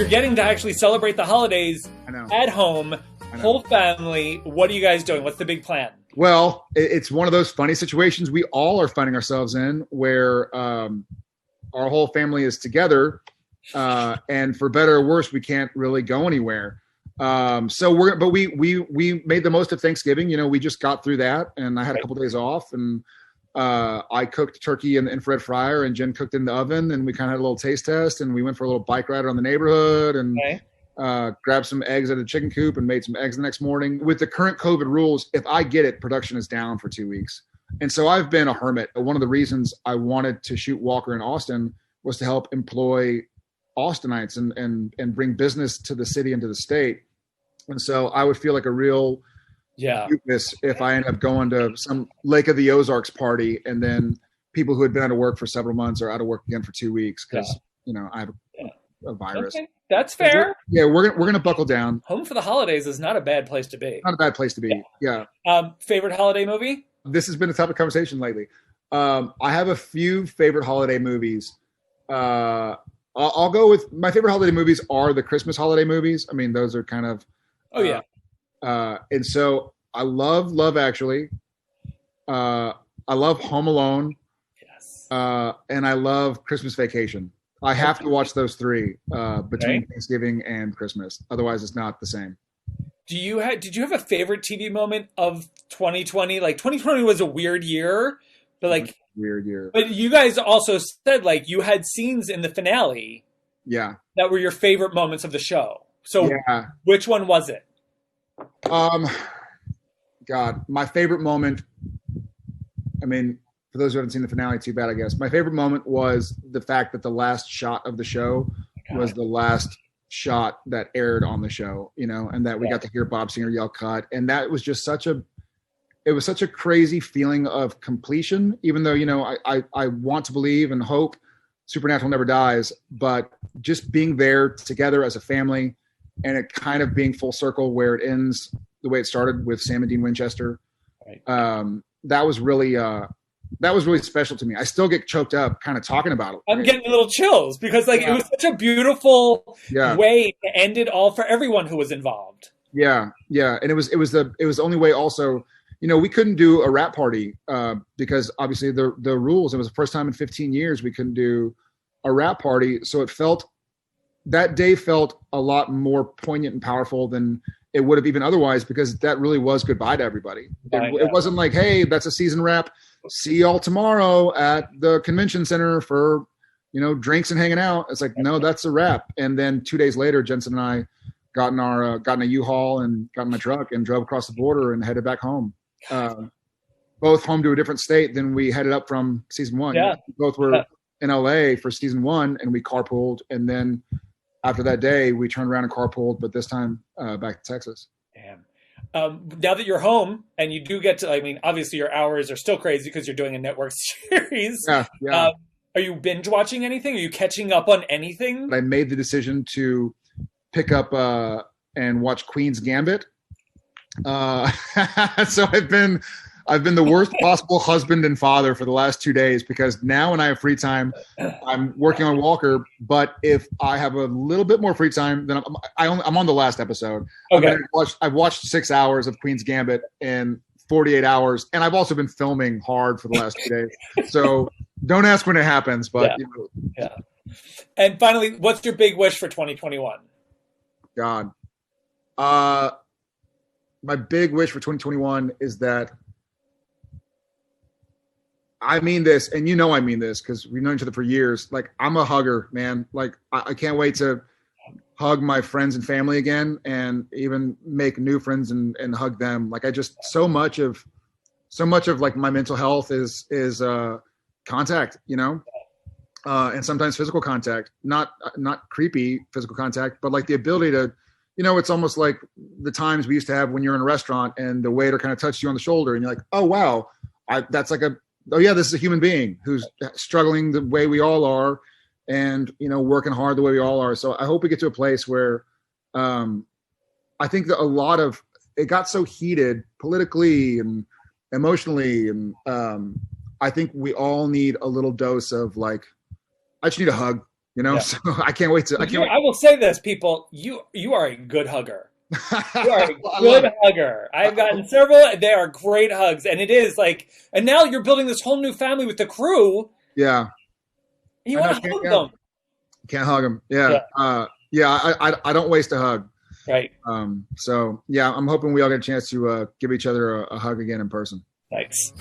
you're getting to actually celebrate the holidays at home, whole family. What are you guys doing? What's the big plan? Well, it's one of those funny situations we all are finding ourselves in where our whole family is together. And for better or worse, we can't really go anywhere. So we made the most of Thanksgiving. You know, we just got through that, and I had a couple days off, and I cooked turkey in the infrared fryer, and Jen cooked in the oven, and we kind of had a little taste test, and we went for a little bike ride around the neighborhood, and grabbed some eggs at a chicken coop and made some eggs the next morning. With the current COVID rules, if I get it, production is down for 2 weeks. And so I've been a hermit. One of the reasons I wanted to shoot Walker in Austin was to help employ Austinites and bring business to the city and to the state. And so I would feel like a real weakness if I end up going to some Lake of the Ozarks party and then people who had been out of work for several months are out of work again for 2 weeks because you know I have a virus. Okay. That's fair. We're gonna buckle down. Home for the holidays is not a bad place to be. Not a bad place to be. Yeah. Favorite holiday movie? This has been a topic of conversation lately. I have a few favorite holiday movies. I'll go with my favorite holiday movies are the Christmas holiday movies. I mean, those are kind of. And so I love Love Actually. I love Home Alone. Yes. And I love Christmas Vacation. I have to watch those three between Thanksgiving and Christmas. Otherwise, it's not the same. Did you have a favorite TV moment of 2020? Like 2020 was a weird year, but like weird year. But you guys also said like you had scenes in the finale. Yeah. That were your favorite moments of the show. So which one was it? God, my favorite moment. I mean, for those who haven't seen the finale, too bad, I guess. My favorite moment was the fact that the last shot of the show was the last shot that aired on the show, you know, and that we got to hear Bob Singer yell cut. And that was just such a crazy feeling of completion, even though, you know, I want to believe and hope Supernatural never dies, but just being there together as a family and it kind of being full circle where it ends the way it started with Sam and Dean Winchester. That was really special to me. I still get choked up kind of talking about it. I'm getting a little chills because like it was such a beautiful way to end it all for everyone who was involved. Yeah. And it was the only way also, you know, we couldn't do a rap party because obviously the rules, it was the first time in 15 years we couldn't do a rap party. So that day felt a lot more poignant and powerful than it would have even otherwise, because that really was goodbye to everybody. It wasn't like, hey, that's a season wrap. See y'all tomorrow at the convention center for, you know, drinks and hanging out. It's like, no, that's a wrap. And then 2 days later, Jensen and I got in a U-Haul and got in my truck and drove across the border and headed back home. Both home to a different state than we headed up from season one. Yeah. Both were in LA for season one, and we carpooled. And then after that day, we turned around and carpooled, but this time back to Texas. Damn. Now that you're home and you do get to, I mean, obviously your hours are still crazy because you're doing a network series. Yeah. Are you binge watching anything? Are you catching up on anything? I made the decision to pick up and watch Queen's Gambit. So I've been the worst possible husband and father for the last 2 days, because now when I have free time, I'm working on Walker. But if I have a little bit more free time, then I'm on the last episode. Okay. I've watched 6 hours of Queen's Gambit in 48 hours, and I've also been filming hard for the last 2 days. So don't ask when it happens, but you know. Yeah. And finally, what's your big wish for 2021? God, my big wish for 2021 is that. I mean this, and you know I mean this because we've known each other for years. Like, I'm a hugger, man. Like, I can't wait to hug my friends and family again, and even make new friends and hug them. Like, I just so much of like my mental health is contact, you know, and sometimes physical contact, not creepy physical contact, but like the ability to, you know, it's almost like the times we used to have when you're in a restaurant and the waiter kind of touched you on the shoulder, and you're like, oh wow, that's like oh yeah, this is a human being who's struggling the way we all are, and, you know, working hard the way we all are. So I hope we get to a place where I think that a lot of it got so heated politically and emotionally, and I think we all need a little dose of like, I just need a hug. You know, Yeah. so I can't wait to. I can't. I will say this, people. You are a good hugger. You are a I love good it. hugger. I've gotten several. They are great hugs, and it is like. And now you're building this whole new family with the crew. Yeah, And you I know. want to hug Yeah, them. can't hug them. Yeah, Yeah. yeah. I don't waste a hug. Right. So yeah, I'm hoping we all get a chance to give each other a hug again in person. Thanks.